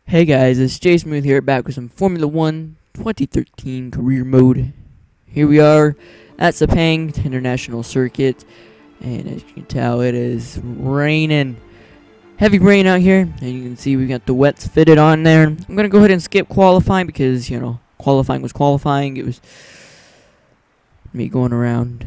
Hey guys, it's Jay Smooth here, back with some Formula 1 2013 career mode. Here we are at Sepang International Circuit, and as you can tell, it is raining. Heavy rain out here, and you can see we got the wets fitted on there. I'm going to go ahead and skip qualifying because, qualifying was qualifying. It was me going around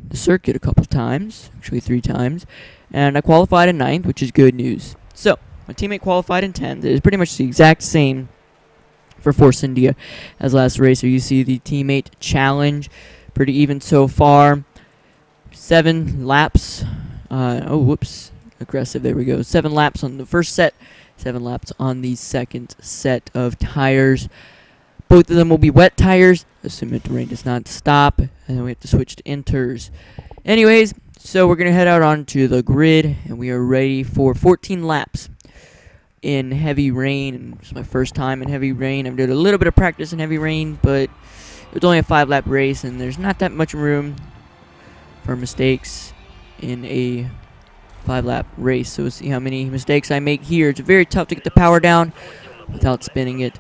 the circuit a couple times, actually 3 times, and I qualified in 9th, which is good news. So, my teammate qualified in 10th. It is pretty much the exact same for Force India as last race. So you see the teammate challenge. Pretty even so far. 7 laps. Aggressive. There we go. 7 laps on the first set. 7 laps on the second set of tires. Both of them will be wet tires, assuming the rain does not stop. And then we have to switch to inters. Anyways, so we're going to head out onto the grid, and we are ready for 14 laps in heavy rain. And it's my first time in heavy rain. I've done a little bit of practice in heavy rain, but it was only a 5-lap race, and there's not that much room for mistakes in a 5-lap race. So we'll see how many mistakes I make here. It's very tough to get the power down without spinning it.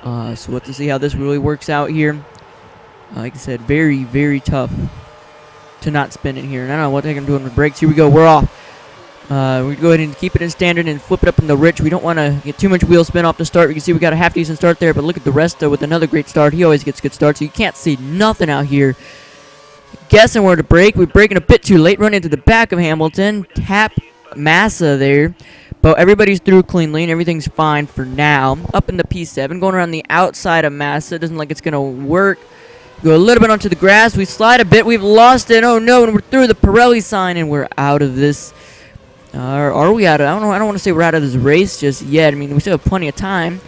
So we'll have to see how this really works out here. Like I said, very, very tough to not spin it here. And I don't know what the heck I'm doing with brakes. Here we go. We're off. We go ahead and keep it in standard and flip it up in the rich. We don't want to get too much wheel spin off the start. You can see we got a half-decent start there, but look at the rest with another great start. He always gets good starts, so you can't see nothing out here. Guessing where to brake. We're braking a bit too late. Run into the back of Hamilton. Tap Massa there. But everybody's through cleanly, and everything's fine for now. Up in the P7, going around the outside of Massa. Doesn't look like it's going to work. Go a little bit onto the grass. We slide a bit. We've lost it. Oh, no, and we're through the Pirelli sign, and we're out of this. Are we out of? I don't want to say we're out of this race just yet. I mean, we still have plenty of time.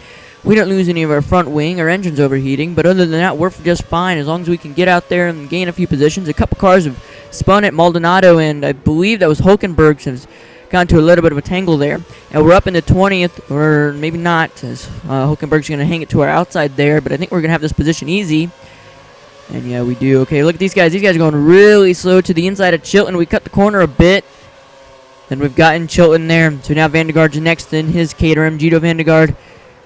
We don't lose any of our front wing. Our engine's overheating, but other than that, we're just fine as long as we can get out there and gain a few positions. A couple cars have spun at Maldonado, and I believe that was Hulkenberg's has gone to a little bit of a tangle there. And we're up in the 20th, or maybe not, as Hulkenberg's going to hang it to our outside there. But I think we're going to have this position easy. And yeah, we do. Okay, look at these guys. These guys are going really slow to the inside of Chilton. We cut the corner a bit. And we've gotten Chilton there. So now Vandegaard's next in his Caterham. Gito Vandegaard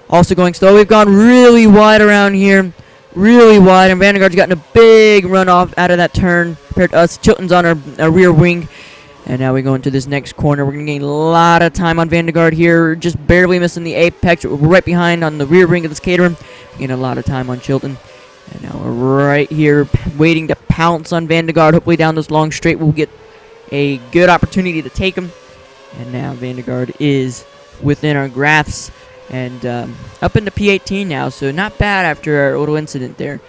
also going slow. We've gone really wide around here. Really wide. And Vandegaard's gotten a big runoff out of that turn compared to us. Chilton's on our rear wing. And now we go into this next corner. We're going to gain a lot of time on Vandegaard here. Just barely missing the apex. We're right behind on the rear wing of this Caterham. Gain a lot of time on Chilton. And now we're right here waiting to pounce on Vandegaard. Hopefully down this long straight we'll get a good opportunity to take him. And now Vandegaard is within our graphs and up into P18 now, so not bad after our little incident there.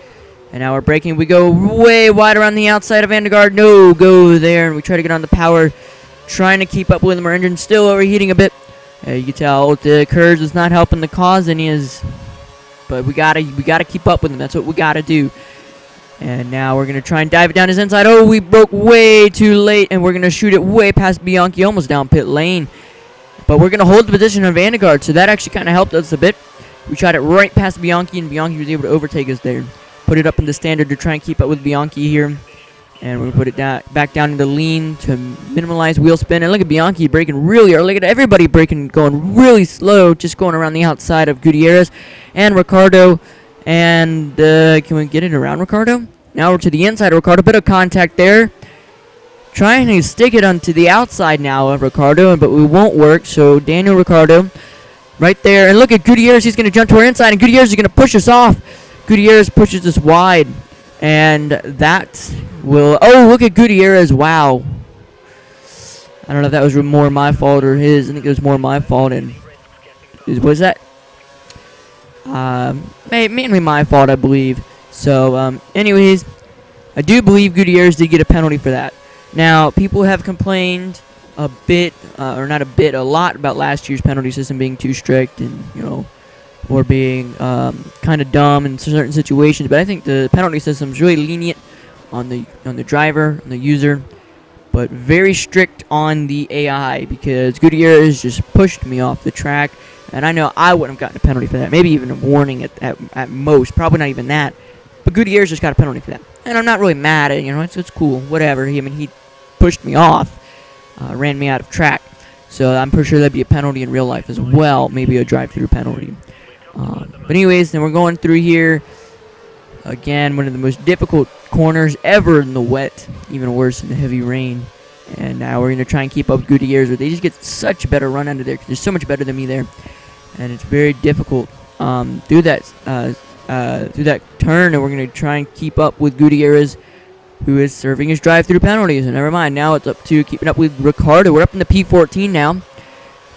And now we're braking. We go way wide around the outside of Vandegaard. No, go there, and we try to get on the power, trying to keep up with him. Our engine's still overheating a bit. You can tell the curves is not helping the cause any is, but we gotta keep up with him. That's what we gotta do. And now we're going to try and dive it down his inside. Oh, we broke way too late, and we're going to shoot it way past Bianchi, almost down pit lane. But we're going to hold the position on Vandegaard, so that actually kind of helped us a bit. We tried it right past Bianchi, and Bianchi was able to overtake us there. Put it up in the standard to try and keep up with Bianchi here. And we're going to put it back down into lean to minimize wheel spin. And look at Bianchi braking really early. Look at everybody braking, going really slow, just going around the outside of Gutierrez and Ricardo. And can we get it around Ricardo? Now we're to the inside of Ricardo. Bit of contact there. Trying to stick it onto the outside now of Ricardo, but we won't work. So Daniel Ricardo right there. And look at Gutierrez. He's going to jump to our inside, and Gutierrez is going to push us off. Gutierrez pushes us wide. And that will... Oh, look at Gutierrez. Wow. I don't know if that was more my fault or his. I think it was more my fault. And was that... mainly my fault, I believe. So, anyways, I do believe Gutierrez did get a penalty for that. Now, people have complained a bit, or not a bit, a lot about last year's penalty system being too strict and, or being kind of dumb in certain situations. But I think the penalty system is really lenient on the driver, on the user, but very strict on the AI because Gutierrez just pushed me off the track. And I know I wouldn't have gotten a penalty for that. Maybe even a warning at most. Probably not even that. But Gutierrez just got a penalty for that. And I'm not really mad at it. It's cool. Whatever. He pushed me off. Ran me out of track. So I'm pretty sure that'd be a penalty in real life as well. Maybe a drive-through penalty. But anyways, then we're going through here. Again, one of the most difficult corners ever in the wet, even worse in the heavy rain. And now we're going to try and keep up Gutierrez, where they just get such a better run under there because they're so much better than me there. And it's very difficult through that turn, and we're going to try and keep up with Gutierrez, who is serving his drive-through penalties. And never mind, now it's up to keeping up with Ricardo. We're up in the P14 now,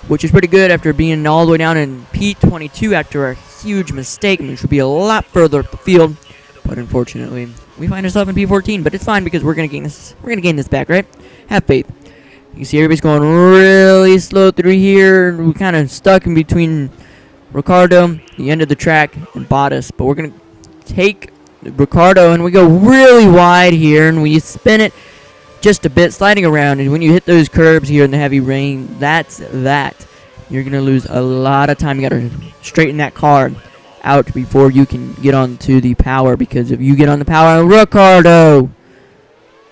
which is pretty good after being all the way down in P22 after a huge mistake. I mean, it should be a lot further up the field. But unfortunately, we find ourselves in P14. But it's fine because we're gonna gain this. We're gonna gain this back, right? Have faith. You can see everybody's going really slow through here. We're kind of stuck in between Ricardo, the end of the track, and Bottas. But we're gonna take Ricardo and we go really wide here, and we spin it just a bit, sliding around. And when you hit those curbs here in the heavy rain, that's that. You're gonna lose a lot of time. You gotta straighten that car out before you can get onto the power, because if you get on the power, Ricardo,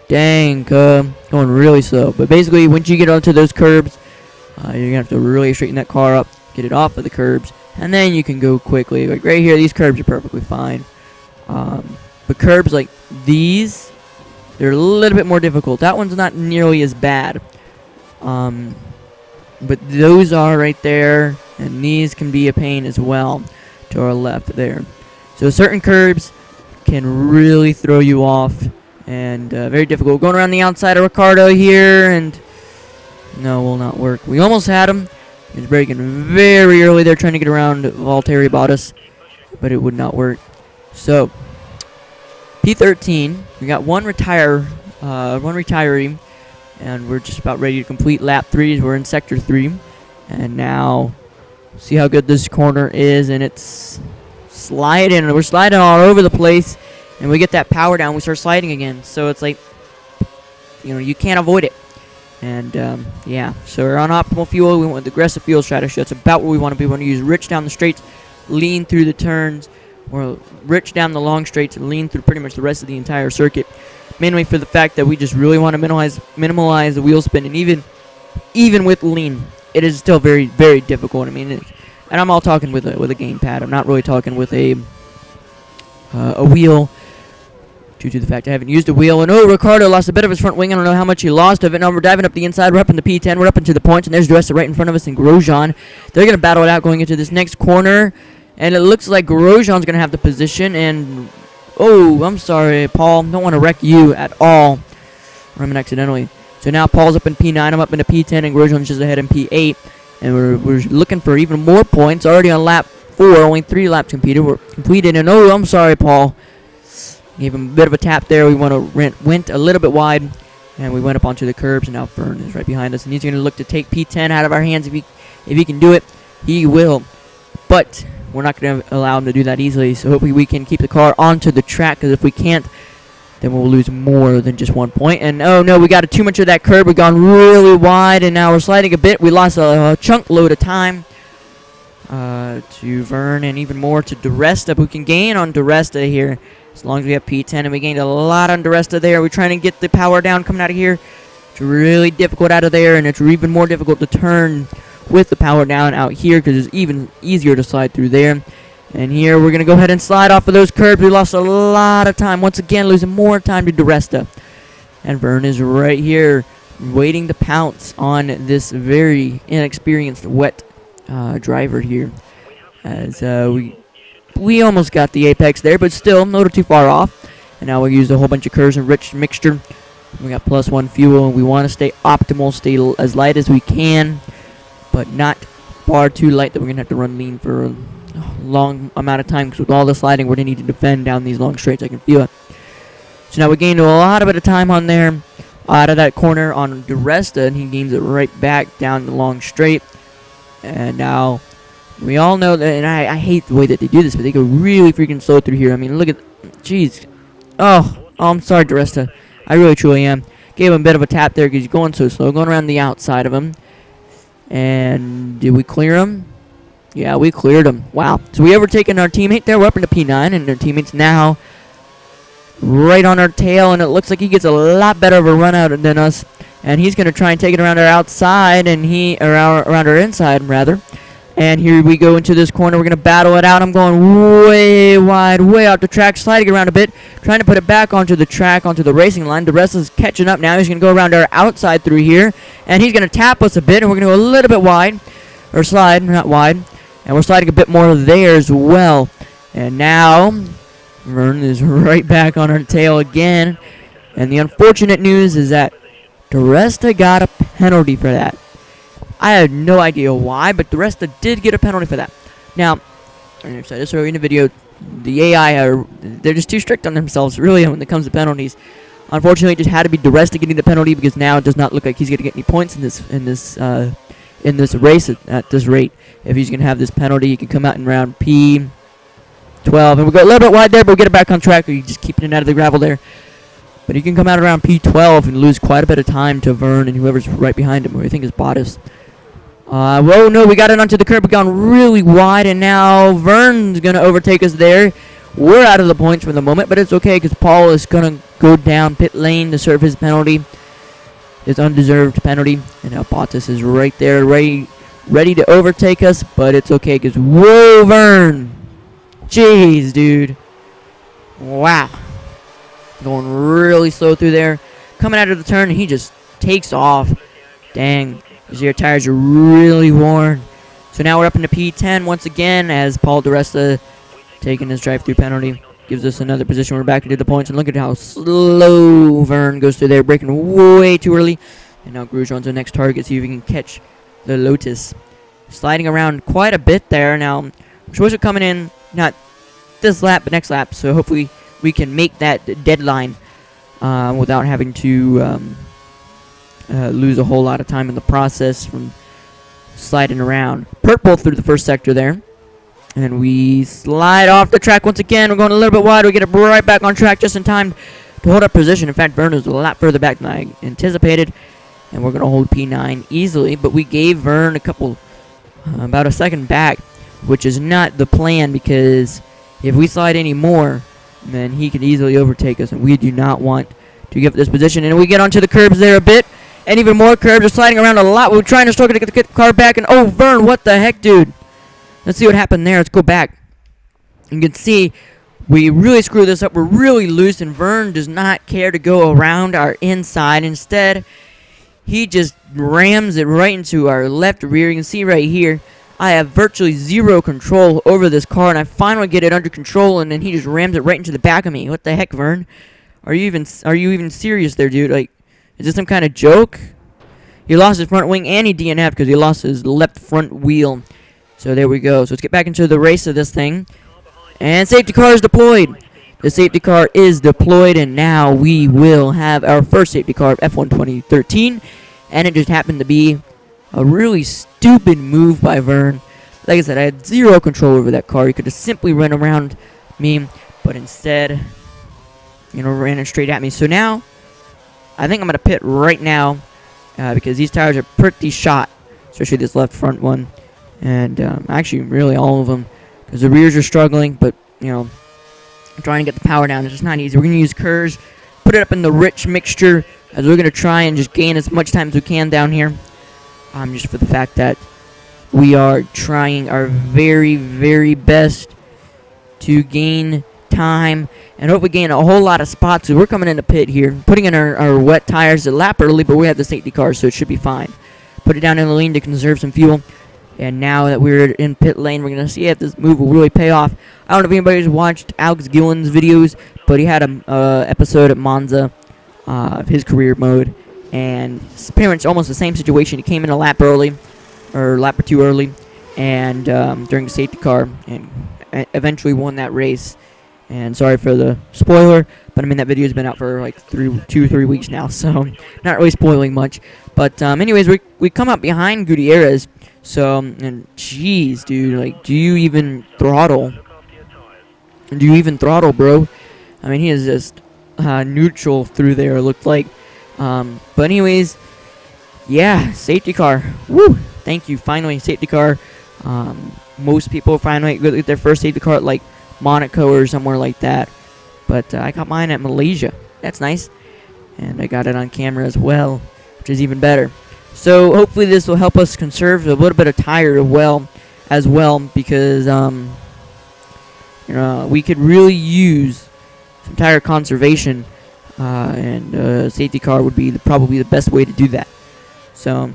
dang, going really slow. But basically, once you get onto those curbs, you're gonna have to really straighten that car up, get it off of the curbs, and then you can go quickly. Like right here, these curbs are perfectly fine. But curbs like these, they're a little bit more difficult. That one's not nearly as bad. But those are right there, and these can be a pain as well. To our left there. So certain curbs can really throw you off, and very difficult. Going around the outside of Ricardo here, and no, will not work. We almost had him. He was braking very early there, trying to get around Valtteri Bottas, but it would not work. So P13, we got one retiree, and we're just about ready to complete lap 3. We're in sector 3, and now see how good this corner is, and it's sliding. We're sliding all over the place, and we get that power down. We start sliding again, so it's like, you know, you can't avoid it. And yeah, so we're on optimal fuel. We want the aggressive fuel strategy. That's about what we want to be. We want to use rich down the straights, lean through the turns, or rich down the long straights and lean through pretty much the rest of the entire circuit. Mainly for the fact that we just really want to minimize the wheel spin, and even with lean, it is still very, very difficult. I mean, and I'm all talking with a gamepad. I'm not really talking with a wheel, due to the fact I haven't used a wheel. And Ricardo lost a bit of his front wing. I don't know how much he lost of it. Now we're diving up the inside. We're up in the P10. We're up into the points, and there's Dressa right in front of us, and Grosjean. They're gonna battle it out going into this next corner, and it looks like Grosjean's gonna have the position. And I'm sorry, Paul. Don't want to wreck you at all. Running accidentally. So now Paul's up in P9, I'm up in the P10, and Grosjean's just ahead in P8. And we're looking for even more points. Already on lap 4, only 3 laps completed. And I'm sorry, Paul. Gave him a bit of a tap there. We went a little bit wide, and we went up onto the curbs, and now Fern is right behind us. And he's going to look to take P10 out of our hands. If he can do it, he will. But we're not going to allow him to do that easily. So hopefully we can keep the car onto the track, because if we can't, then we'll lose more than just 1 point. And oh no, we got too much of that curb. We've gone really wide, and now we're sliding a bit. We lost a chunk load of time to Vern, and even more to DeResta. We can gain on DeResta here as long as we have P10, and we gained a lot on DeResta there. We're trying to get the power down coming out of here. It's really difficult out of there, and it's even more difficult to turn with the power down out here, because it's even easier to slide through there. And here we're going to go ahead and slide off of those curbs. We lost a lot of time. Once again, losing more time to DeResta. And Vern is right here waiting to pounce on this very inexperienced wet driver here. As we almost got the apex there, but still a little too far off. And now we used a whole bunch of curves and rich mixture. We got +1 fuel, and we want to stay optimal, stay as light as we can, but not far too light that we're going to have to run lean for a long amount of time, because with all the sliding we're going to need to defend down these long straights. I can feel it. So now we gained a lot of bit of time on there out of that corner on DeResta, and he gains it right back down the long straight. And now we all know that, and I hate the way that they do this, but they go really freaking slow through here. I mean, look at, jeez. Oh, I'm sorry, DeResta. I really truly am. Gave him a bit of a tap there because he's going so slow, going around the outside of him. And did we clear him? Yeah, we cleared him. Wow. So we overtaken our teammate there. We're up into P9, and our teammate's now right on our tail, and it looks like he gets a lot better of a run out than us. And he's going to try and take it around our outside, and around our inside, rather. And here we go into this corner. We're going to battle it out. I'm going way wide, way out the track, sliding around a bit, trying to put it back onto the track, onto the racing line. DeResta's catching up now. He's going to go around our outside through here, and he's going to tap us a bit, and we're going to go a little bit wide, or slide, not wide, and we're sliding a bit more there as well. And now, Vern is right back on our tail again, and the unfortunate news is that DeResta got a penalty for that. I had no idea why, but DeResta did get a penalty for that. Now, I said this earlier in the video, the AI they're just too strict on themselves, really, when it comes to penalties. Unfortunately, it just had to be DeResta getting the penalty because now it does not look like he's going to get any points in this race at this rate. If he's going to have this penalty, he can come out in round P12, and we go a little bit wide there, but we'll get it back on track. Or you just keeping it out of the gravel there. But he can come out around P12 and lose quite a bit of time to Vern and whoever's right behind him, who I think is Bottas. Whoa, no, we got it onto the curb. We've gone really wide, and now Vern's going to overtake us there. We're out of the points for the moment, but it's okay because Paul is going to go down pit lane to serve his penalty, his undeserved penalty. And now Bottas is right there, ready to overtake us, but it's okay because, whoa, Vern. Jeez, dude. Wow. Going really slow through there. Coming out of the turn, and he just takes off. Dang. These rear tires are really worn. So now we're up into P10 once again as Paul DeResta taking his drive-through penalty. Gives us another position. We're back into the points. And look at how slow Vern goes through there. Braking way too early. And now Grosjean on to the next target. See if we can catch the Lotus. Sliding around quite a bit there. Now, we're supposed to be coming in not this lap, but next lap. So hopefully we can make that deadline without having to lose a whole lot of time in the process from sliding around. Purple through the first sector there. And we slide off the track once again. We're going a little bit wide. We get it right back on track just in time to hold our position. In fact, Vern is a lot further back than I anticipated. And we're going to hold P9 easily. But we gave Vern about a second back, which is not the plan because if we slide any more, then he could easily overtake us. And we do not want to give up this position. And we get onto the curbs there a bit. And even more curbs. We're sliding around a lot. We're trying to struggle to get the car back. And oh, Vern, what the heck, dude? Let's see what happened there. Let's go back. You can see we really screwed this up. We're really loose. And Vern does not care to go around our inside. Instead, he just rams it right into our left rear. You can see right here, I have virtually zero control over this car. And I finally get it under control. And then he just rams it right into the back of me. What the heck, Vern? Are you even serious there, dude? Like, is this some kind of joke? He lost his front wing and he DNF'd because he lost his left front wheel. So there we go. So let's get back into the race of this thing. And safety car is deployed. The safety car is deployed, and now we will have our first safety car of F1 2013. And it just happened to be a really stupid move by Vern. Like I said, I had zero control over that car. He could have simply run around me, but instead, ran it straight at me. So now, I think I'm going to pit right now because these tires are pretty shot, especially this left front one. And actually, really all of them, because the rears are struggling, but, trying to get the power down is just not easy. We're going to use curves, put it up in the rich mixture, as we're going to try and just gain as much time as we can down here. Just for the fact that we are trying our very, very best to gain time and hopefully gain a whole lot of spots. So we're coming in the pit here, putting in our wet tires a lap early, but we have the safety car, so it should be fine. Put it down in the lane to conserve some fuel. And now that we're in pit lane, we're going to see if this move will really pay off. I don't know if anybody's watched Alex Gillen's videos, but he had an episode at Monza of his career mode. And it's pretty much almost the same situation. He came in a lap early, or a lap or two early, and during the safety car, and eventually won that race. And sorry for the spoiler, but I mean that video's been out for like 2-3 weeks now, so not really spoiling much. But anyways, we come up behind Gutierrez. So, and jeez, dude, like, do you even throttle? Do you even throttle, bro? I mean, he is just neutral through there, it looked like. But anyways, yeah, safety car. Woo! Thank you, finally, safety car. Most people finally get their first safety car at, like, Monaco or somewhere like that. But I got mine at Malaysia. That's nice. And I got it on camera as well, which is even better. So hopefully this will help us conserve a little bit of tire as well as well, because we could really use some tire conservation, and safety car would be probably the best way to do that. So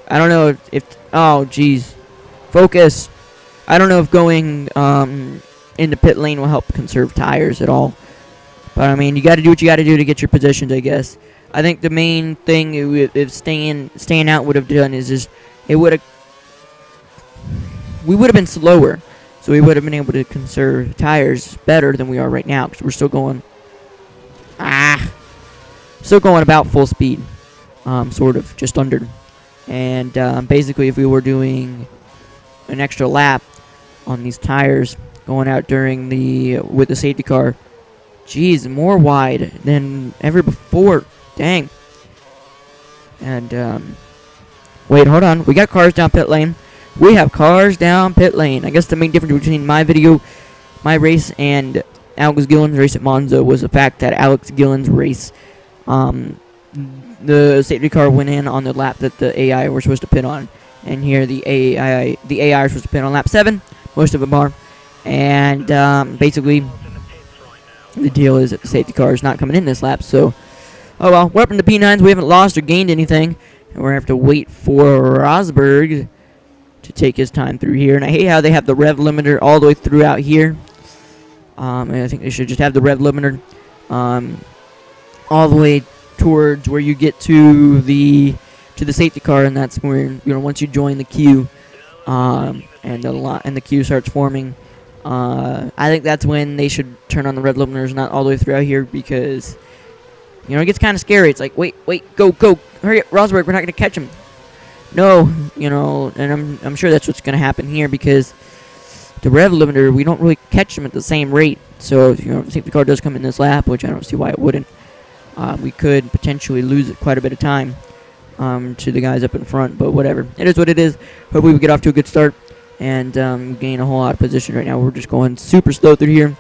I don't know if oh geez, focus. I don't know if going into pit lane will help conserve tires at all. But I mean, you got to do what you got to do to get your positions, I guess. I think the main thing if staying out would have done is just we would have been slower, so we would have been able to conserve tires better than we are right now, because we're still going about full speed, sort of just under. And basically, if we were doing an extra lap on these tires going out during with the safety car, geez, more wide than ever before. Dang. And wait, hold on. We got cars down pit lane. We have cars down pit lane. I guess the main difference between my race, and Alex Gillen's race at Monza was the fact that Alex Gillen's race, the safety car went in on the lap that the AI were supposed to pit on, and here the AI are supposed to pit on lap 7. Most of them are, and basically the deal is that the safety car is not coming in this lap. So, oh well, we're up in the P9s. We haven't lost or gained anything, and we're gonna have to wait for Rosberg to take his time through here. And I hate how they have the rev limiter all the way throughout here. And I think they should just have the rev limiter all the way towards where you get to the safety car, and that's where, once you join the queue, and the queue starts forming. I think that's when they should turn on the red limiters, not all the way throughout here, because it gets kind of scary. It's like, wait, go, hurry up, Rosberg, we're not gonna catch him. No, and I'm sure that's what's gonna happen here, because the rev limiter, we don't really catch them at the same rate. So if the safety car does come in this lap, which I don't see why it wouldn't, we could potentially lose quite a bit of time to the guys up in front. But whatever, it is what it is. Hopefully we get off to a good start and gain a whole lot of position. Right now we're just going super slow through here,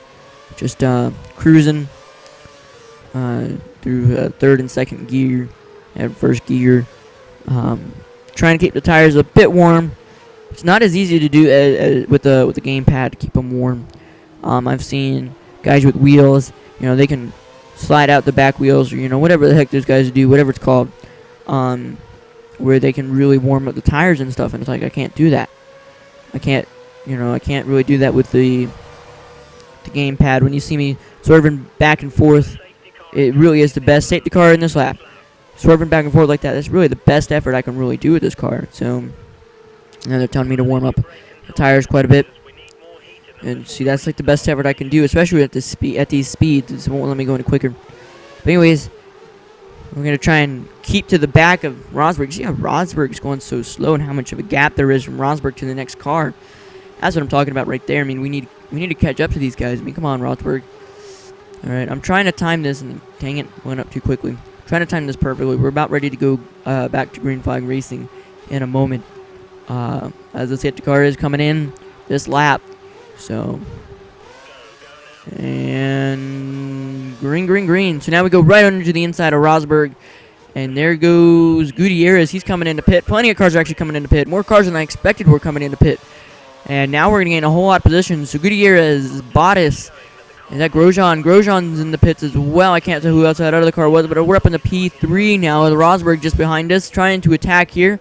just cruising through third and second gear and first gear, trying to keep the tires a bit warm. It's not as easy to do with the gamepad to keep them warm. I've seen guys with wheels, they can slide out the back wheels, or whatever the heck those guys do, whatever it's called, where they can really warm up the tires and stuff. And it's like, I can't do that. I can't really do that with the gamepad. When you see me swerving back and forth, it really is the best safety car in this lap. Swerving back and forth like that, that's really the best effort I can really do with this car. So now they're telling me to warm up the tires quite a bit. And see, that's like the best effort I can do, especially at these speeds. It won't let me go any quicker. But anyways, we're going to try and keep to the back of Rosberg. See how Rosberg's going so slow, and how much of a gap there is from Rosberg to the next car. That's what I'm talking about right there. I mean, we need to catch up to these guys. I mean, come on, Rosberg. All right, I'm trying to time this, and dang it, went up too quickly. I'm trying to time this perfectly. We're about ready to go back to green flag racing in a moment. As the safety car is coming in this lap. So, and green. So now we go right under to the inside of Rosberg. And there goes Gutierrez. He's coming into pit. Plenty of cars are actually coming into pit. More cars than I expected were coming into pit. And now we're going to gain a whole lot of position. So Gutierrez, Bottas, and that Grosjean. Grosjean's in the pits as well. I can't tell who else that other car was, but we're up in the P3 now. With Rosberg just behind us, trying to attack here.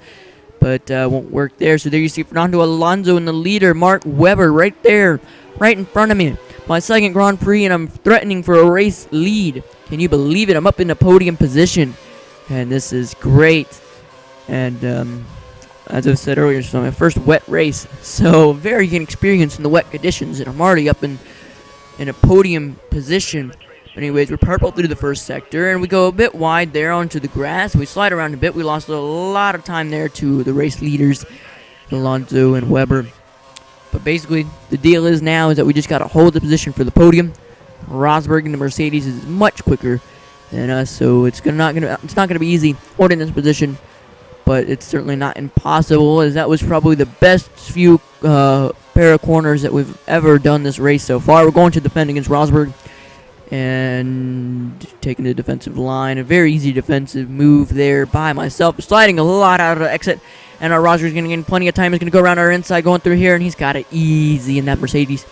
But won't work there. So there you see Fernando Alonso in the leader. Mark Webber right there, right in front of me. My second Grand Prix, and I'm threatening for a race lead. Can you believe it? I'm up in the podium position, and this is great. And as I said earlier, it's my first wet race, so very inexperienced in the wet conditions, and I'm already up in a podium position. Anyways, we're purple through the first sector, and we go a bit wide there onto the grass. We slide around a bit. We lost a lot of time there to the race leaders, Alonso and Webber. But basically, the deal is now is that we just got to hold the position for the podium. Rosberg in the Mercedes is much quicker than us, so it's not gonna be easy holding this position. But it's certainly not impossible, as that was probably the best few pair of corners that we've ever done this race so far. We're going to defend against Rosberg. And taking the defensive line, a very easy defensive move there by myself, sliding a lot out of the exit, And our Rosberg's going to gain plenty of time. He's going to go around our inside, going through here, and he's got it easy in that Mercedes.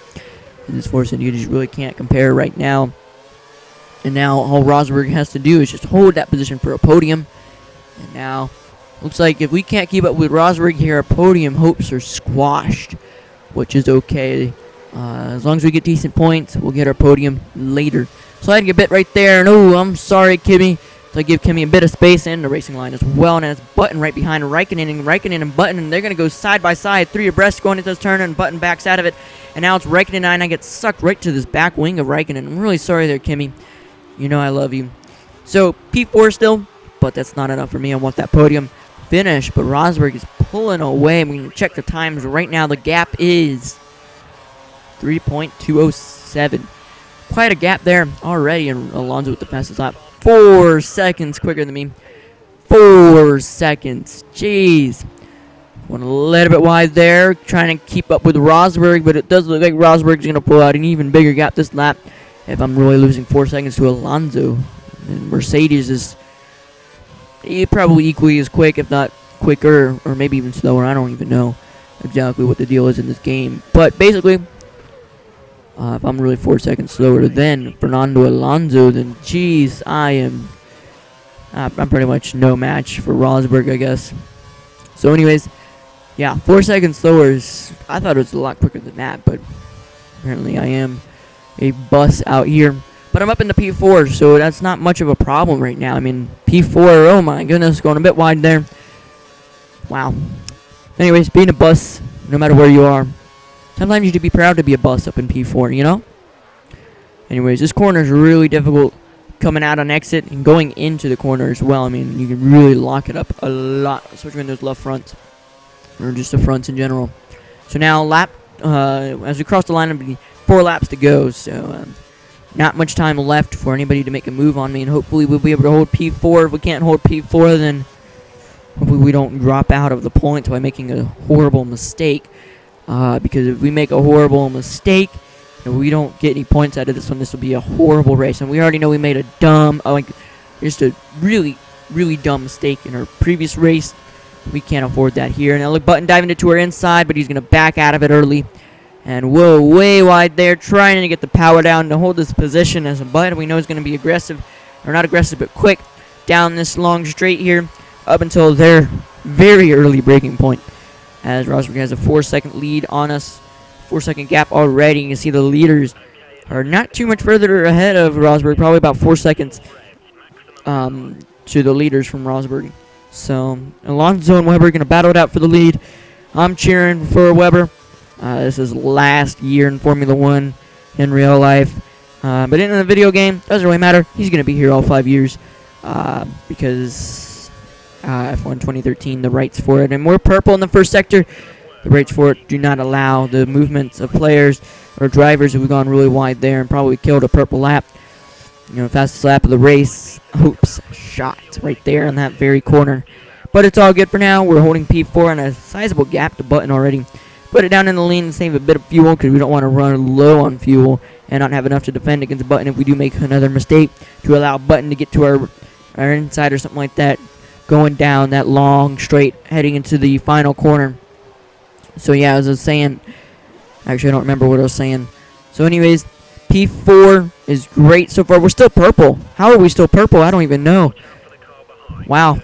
And this Force India just really can't compare right now. And now all Rosberg has to do is just hold that position for a podium. And now, looks like if we can't keep up with Rosberg here, our podium hopes are squashed, which is okay. As long as we get decent points, we'll get our podium later. Sliding a bit right there, and oh, I'm sorry, Kimmy. So I give Kimmy a bit of space in the racing line as well, and it's Button right behind Raikkonen and Button, and they're going to go side by side, 3 abreast going into this turn, and Button backs out of it, and now it's Raikkonen, and I get sucked right to this back wing of Raikkonen. I'm really sorry there, Kimmy. You know I love you. So P4 still, but that's not enough for me. I want that podium finish, but Rosberg is pulling away. We can check the times right now. The gap is 3.207. Quite a gap there already, and Alonso with the fastest lap. 4 seconds quicker than me. 4 seconds. Jeez. Went a little bit wide there, trying to keep up with Rosberg, but it does look like Rosberg's going to pull out an even bigger gap this lap if I'm really losing 4 seconds to Alonso. And Mercedes is probably equally as quick, if not quicker, or maybe even slower. I don't even know exactly what the deal is in this game. But basically, if I'm really 4 seconds slower than Fernando Alonso, then geez, I'm pretty much no match for Rosberg, I guess. So anyways, yeah, 4 seconds slower is, I thought it was a lot quicker than that, but apparently I am a bus out here. But I'm up in the P4, so that's not much of a problem right now. I mean, P4, oh my goodness, going a bit wide there. Wow. Anyways, being a bus, no matter where you are, sometimes you should be proud to be a bus up in P4, you know? Anyways, this corner is really difficult coming out on exit and going into the corner as well. I mean, you can really lock it up a lot, especially when there's left fronts, or just the fronts in general. So now, as we cross the line, it'll be 4 laps to go, so not much time left for anybody to make a move on me, and hopefully we'll be able to hold P4. If we can't hold P4, then hopefully we don't drop out of the points by making a horrible mistake. Because if we make a horrible mistake and we don't get any points out of this one, this will be a horrible race. And we already know we made a just a really, really dumb mistake in our previous race. We can't afford that here. Now look, Button diving into our inside, but he's going to back out of it early. And whoa, way wide there, trying to get the power down to hold this position as a Button. We know he's going to be aggressive, or not aggressive, but quick down this long straight here up until their very early braking point. As Rosberg has a 4-second lead on us, 4-second gap already. You can see the leaders are not too much further ahead of Rosberg, probably about 4 seconds to the leaders from Rosberg. So Alonso and Webber are going to battle it out for the lead. I'm cheering for Webber. This is last year in Formula 1 in real life. But in the video game, doesn't really matter. He's going to be here all 5 years because F1 2013, the rights for it. And we're purple in the first sector. The rights for it do not allow the movements of players or drivers. We've gone really wide there and probably killed a purple lap. You know, fastest lap of the race. Oops, shot right there in that very corner. But it's all good for now. We're holding P4 and a sizable gap to Button already. Put it down in the lane and save a bit of fuel because we don't want to run low on fuel and not have enough to defend against Button if we do make another mistake to allow Button to get to our inside or something like that, going down that long straight heading into the final corner. So yeah, as I was saying, actually I don't remember what I was saying. So anyways, P4 is great so far. We're still purple. How are we still purple? I don't even know. Wow.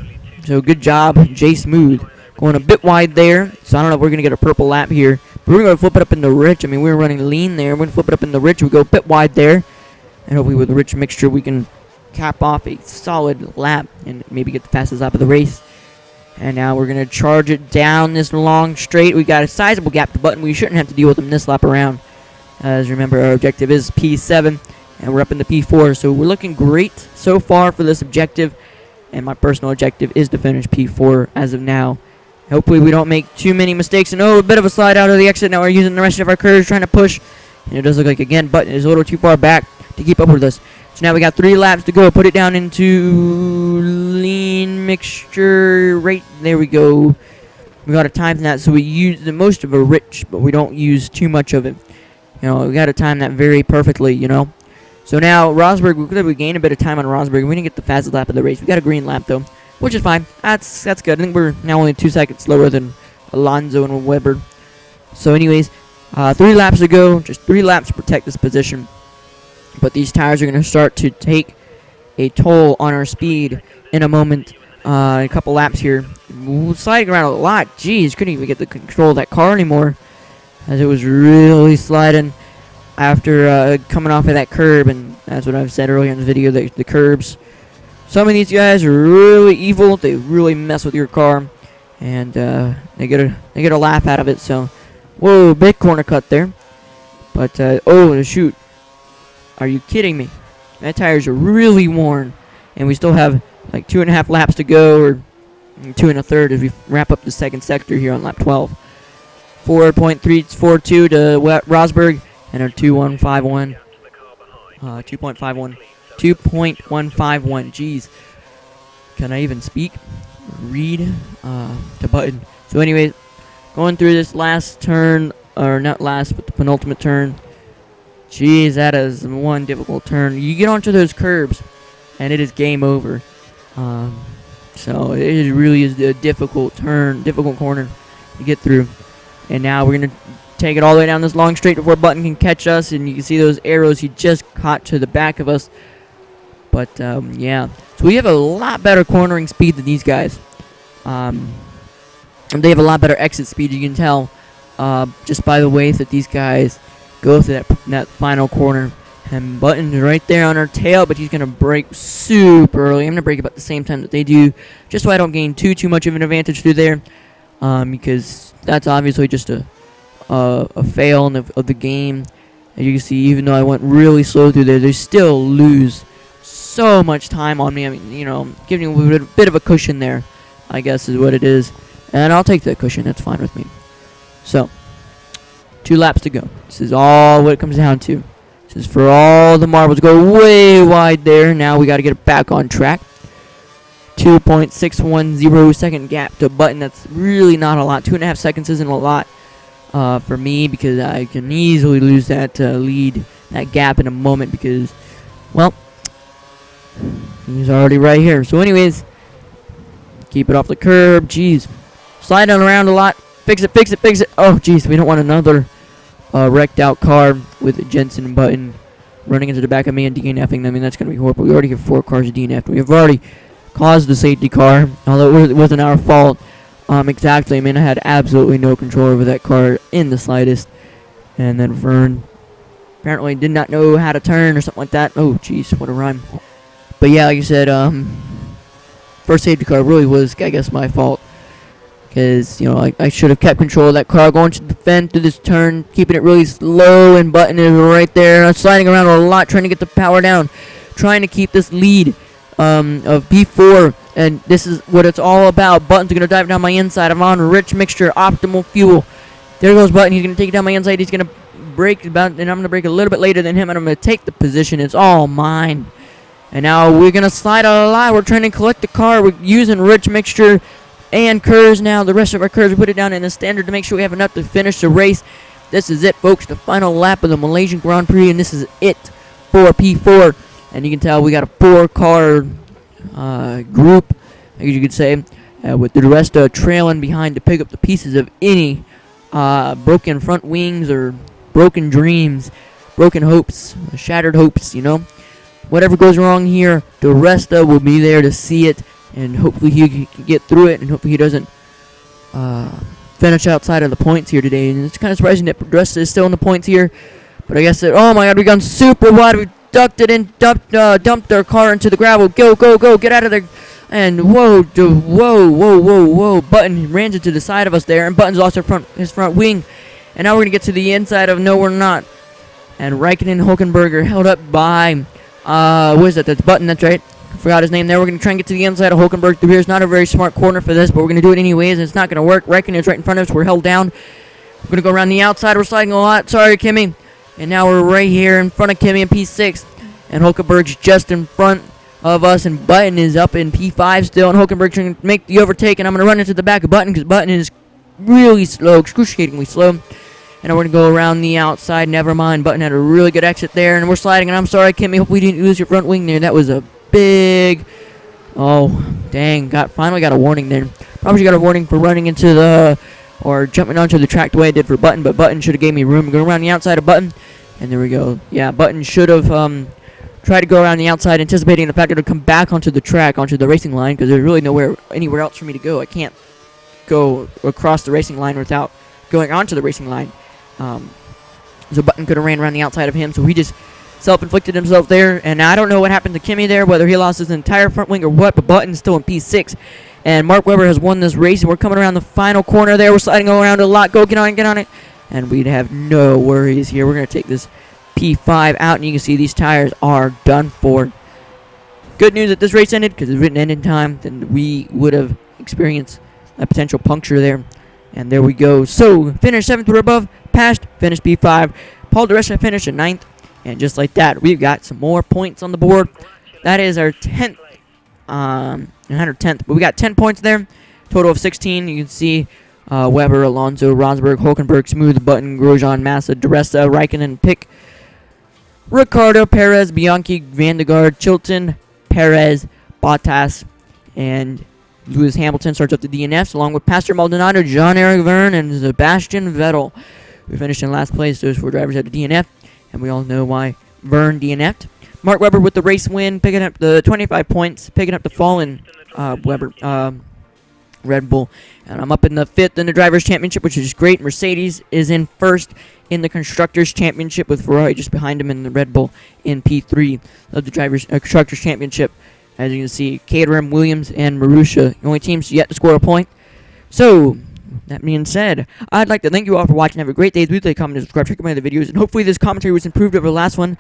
So good job, J Smooth. Going a bit wide there, so I don't know if we're going to get a purple lap here. But we're going to flip it up in the rich. I mean, we were running lean there. We're going to flip it up in the rich. We go a bit wide there. And hopefully with the rich mixture, we can cap off a solid lap and maybe get the fastest lap of the race. And now we're going to charge it down this long straight. We got a sizable gap to Button. We shouldn't have to deal with him this lap around. As remember, our objective is P7, and we're up in the P4. So we're looking great so far for this objective. And my personal objective is to finish P4 as of now. Hopefully we don't make too many mistakes. And oh, a bit of a slide out of the exit. Now we're using the rest of our curves trying to push. And it does look like, again, Button is a little too far back to keep up with us. So now we got 3 laps to go. Put it down into lean mixture. Right there we go. We got to time that so we use the most of a rich, but we don't use too much of it. You know, we got to time that very perfectly, you know. So now Rosberg, we gained a bit of time on Rosberg. We didn't get the fastest lap of the race. We got a green lap, though. which is fine. That's good. I think we're now only 2 seconds slower than Alonso and Webber. So anyways, 3 laps to go. Just 3 laps to protect this position. But these tires are going to start to take a toll on our speed in a moment. A couple laps here. Sliding around a lot. Jeez, couldn't even get the control of that car anymore, as it was really sliding after coming off of that curb. And that's what I've said earlier in the video, the curbs. Some of these guys are really evil. They really mess with your car, and they get a laugh out of it. So, whoa, big corner cut there. But oh shoot, are you kidding me? That tires are really worn, and we still have like 2.5 laps to go, or 2 1/3 as we wrap up the second sector here on lap 12. 4.342 to Rosberg, and a 2.151. 2.51. 2.151. Jeez, can I even speak? Read to button. So anyways, going through this last turn, or not last, but the penultimate turn. Jeez, that is one difficult turn. You get onto those curbs, and it is game over. So it really is a difficult turn, difficult corner to get through. And now we're gonna take it all the way down this long straight before Button can catch us, and you can see those arrows he just caught to the back of us. But yeah, so we have a lot better cornering speed than these guys. And they have a lot better exit speed. You can tell just by the way that these guys go through that final corner. And Button's right there on our tail, but he's gonna brake super early. I'm gonna brake about the same time that they do, just so I don't gain too much of an advantage through there, because that's obviously just a fail of the game. As you can see, even though I went really slow through there, they still lose so much time on me. I mean, you know, giving a bit of a cushion there, I guess is what it is. And I'll take that cushion. That's fine with me. So, 2 laps to go. This is all what it comes down to. This is for all the marbles. Go way wide there. Now we got to get it back on track. 2.610 second gap to Button. That's really not a lot. 2.5 seconds isn't a lot for me, because I can easily lose that lead, that gap in a moment, because, well, he's already right here. So anyways, keep it off the curb. Jeez, sliding around a lot. Fix it, fix it, fix it. Oh, jeez, we don't want another wrecked out car with Jensen and Button running into the back of me and DNFing them. I mean, that's going to be horrible. We already have 4 cars DNF'd. We have already caused the safety car, although it wasn't our fault. Exactly. I mean, I had absolutely no control over that car in the slightest. And then Vern apparently did not know how to turn or something like that. Oh, jeez, what a rhyme. But yeah, like you said, first safety car really was, I guess, my fault. Because, you know, I should have kept control of that car, going to defend through this turn, keeping it really slow, and Button is right there. I'm sliding around a lot, trying to get the power down, trying to keep this lead of P4, and this is what it's all about. Button's going to dive down my inside. I'm on rich mixture, optimal fuel. There goes Button. He's going to take it down my inside. He's going to brake about, and I'm going to brake a little bit later than him, and I'm going to take the position. It's all mine. And now we're going to slide a lot. We're trying to collect the car. We're using rich mixture and curves now. The rest of our curves, we put it down in the standard to make sure we have enough to finish the race. This is it, folks. The final lap of the Malaysian Grand Prix, and this is it for P4. And you can tell we got a 4-car group, I guess you could say, with the rest trailing behind to pick up the pieces of any broken front wings or broken dreams, broken hopes, shattered hopes, you know. Whatever goes wrong here, the rest will be there to see it. And hopefully he can get through it, and hopefully he doesn't finish outside of the points here today. And it's kind of surprising that Dressa is still in the points here. But I guess that, oh my god, we've gone super wide. We ducked it in, dumped our car into the gravel. Go, go, go, get out of there. And whoa, whoa, whoa, whoa, whoa. Button ran into the side of us there, and Button's lost his front wing. And now we're going to get to the inside of No We're Not. And Raikkonen and Hulkenberg are held up by, what is that? That's Button, that's right. Forgot his name there. We're going to try and get to the inside of Hulkenberg through here. It's not a very smart corner for this, but we're going to do it anyways, and it's not going to work. Raikkonen is right in front of us. We're held down. We're going to go around the outside. We're sliding a lot. Sorry, Kimmy. And now we're right here in front of Kimmy in P6. And Hulkenberg's just in front of us, and Button is up in P5 still. And Hulkenberg's going to make the overtake, and I'm going to run into the back of Button because Button is really slow, excruciatingly slow. And we're going to go around the outside. Never mind. Button had a really good exit there, and we're sliding. And I'm sorry, Kimmy. Hope we didn't lose your front wing there. That was a big Oh, dang. Finally got a warning there. Probably got a warning for running into the, or jumping onto the track the way I did for Button, but Button should have gave me room. Go around the outside of Button, and there we go. Yeah, Button should have tried to go around the outside, anticipating the fact that it would come back onto the track, onto the racing line, because there's really anywhere else for me to go. I can't go across the racing line without going onto the racing line. So Button could have ran around the outside of him, so he just self-inflicted himself there. And I don't know what happened to Kimmy there, whether he lost his entire front wing or what, but Button's still in P6. And Mark Webber has won this race, and we're coming around the final corner there. We're sliding around a lot. Go, get on it. And we'd have no worries here. We're going to take this P5 out, and you can see these tires are done for. Good news that this race ended, because if it didn't end in time, then we would have experienced a potential puncture there. And there we go. So, finish 7th or above, passed, finished P5. Paul DeRessa finished at 9th. And just like that, we've got some more points on the board. That is our 10th, 110th. But we got 10 points there, total of 16. You can see Weber, Alonso, Rosberg, Hulkenberg, Smooth, Button, Grosjean, Massa, DeRessa, Raikkonen, Pick, Ricardo, Perez, Bianchi, Vandegaard, Chilton, Perez, Bottas, and Lewis Hamilton starts up the DNFs, along with Pastor Maldonado, Jean-Eric Verne, and Sebastian Vettel. We finished in last place. Those 4 drivers had a DNF. And we all know why Verne DNF'd. Mark Webber with the race win, picking up the 25 points, picking up the fallen Red Bull. And I'm up in the 5th in the Drivers' Championship, which is great. Mercedes is in 1st in the Constructors' Championship, with Ferrari just behind him, and the Red Bull in P3 of the Constructors' Championship. As you can see, Caterham, Williams, and Marussia, the only teams yet to score a point. So, that being said, I'd like to thank you all for watching. Have a great day. Please like, comment, and subscribe. Check out my other videos. And hopefully this commentary was improved over the last one.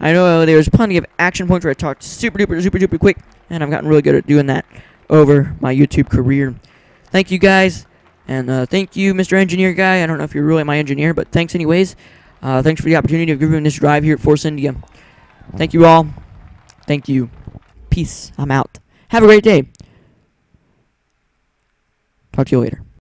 I know there was plenty of action points where I talked super duper quick. And I've gotten really good at doing that over my YouTube career. Thank you guys. And thank you, Mr. Engineer Guy. I don't know if you're really my engineer, but thanks anyways. Thanks for the opportunity of giving this drive here at Force India. Thank you all. Thank you. Peace. I'm out. Have a great day. Talk to you later.